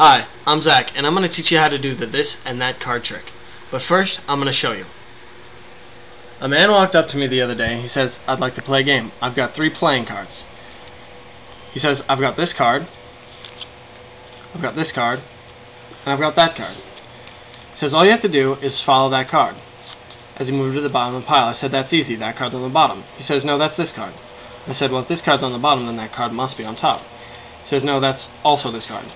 Hi, I'm Zach, and I'm going to teach you how to do the this and that card trick. But first, I'm going to show you. A man walked up to me the other day. He says, "I'd like to play a game. I've got 3 playing cards." He says, "I've got this card, I've got this card, and I've got that card." He says, "All you have to do is follow that card." As he moved to the bottom of the pile, I said, "That's easy. That card's on the bottom." He says, "No, that's this card." I said, "Well, if this card's on the bottom, then that card must be on top." He says, "No, that's also this card."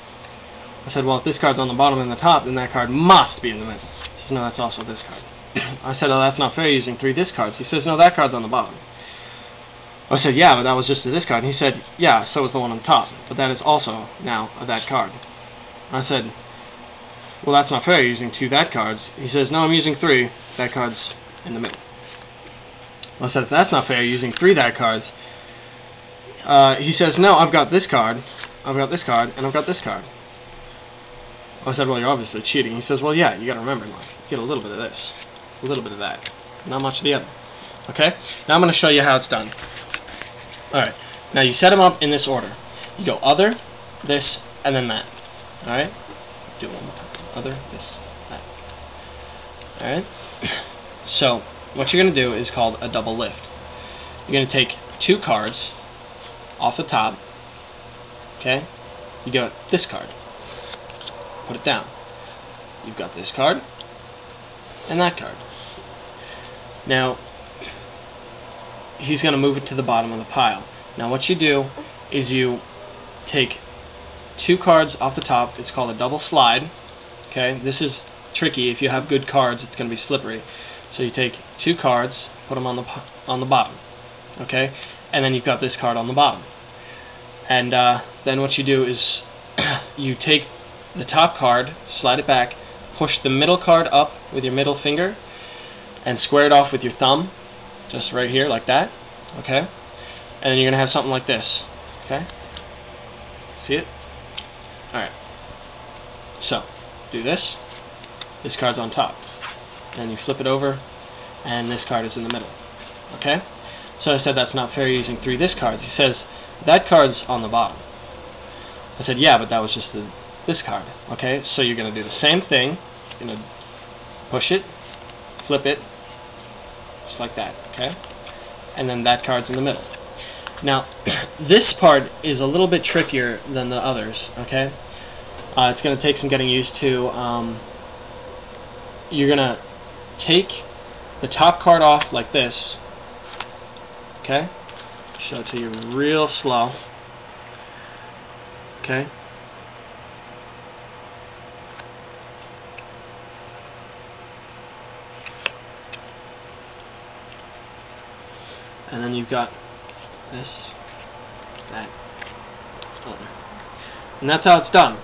I said, "Well, if this card's on the bottom and the top, then that card must be in the middle." He says, "No, that's also this card." I said, "Oh, that's not fair using 3 discards." He says, "No, that card's on the bottom." I said, "Yeah, but that was just a discard." And he said, "Yeah, so was the one on top, but that is also now a that card." I said, "Well, that's not fair using 2 that cards." He says, "No, I'm using 3. That card's in the middle." I said, "That's not fair using 3 that cards." He says, "No, I've got this card, I've got this card, and I've got this card." I said, "Well, you're obviously cheating." He says, "Well, yeah, you got to remember, like, you get a little bit of this, a little bit of that, not much of the other." Okay? Now I'm going to show you how it's done. Alright, now you set them up in this order. You go other, this, and then that. Alright? Do it one more time. Other, this, that. Alright? So, what you're going to do is called a double lift. You're going to take 2 cards off the top. Okay? You go this card. Put it down. You've got this card and that card. Now, he's going to move it to the bottom of the pile. Now what you do is you take 2 cards off the top. It's called a double slide. Okay, this is tricky. If you have good cards, it's going to be slippery. So you take 2 cards, put them on the bottom. Okay, and then you've got this card on the bottom. And then what you do is you take the top card, slide it back, push the middle card up with your middle finger, and square it off with your thumb, just right here, like that. Okay? And then you're going to have something like this. Okay? See it? Alright. So, do this. This card's on top. And you flip it over, and this card is in the middle. Okay? So I said, "That's not fair using 3 discards." He says, "That card's on the bottom." I said, "Yeah, but that was just this card." Okay, so you're going to do the same thing. You're going to push it, flip it, just like that, okay? And then that card's in the middle. Now, this part is a little bit trickier than the others, okay? It's going to take some getting used to. You're going to take the top card off like this, okay? Show it to you real slow, okay? And then you've got this, that, other. And that's how it's done.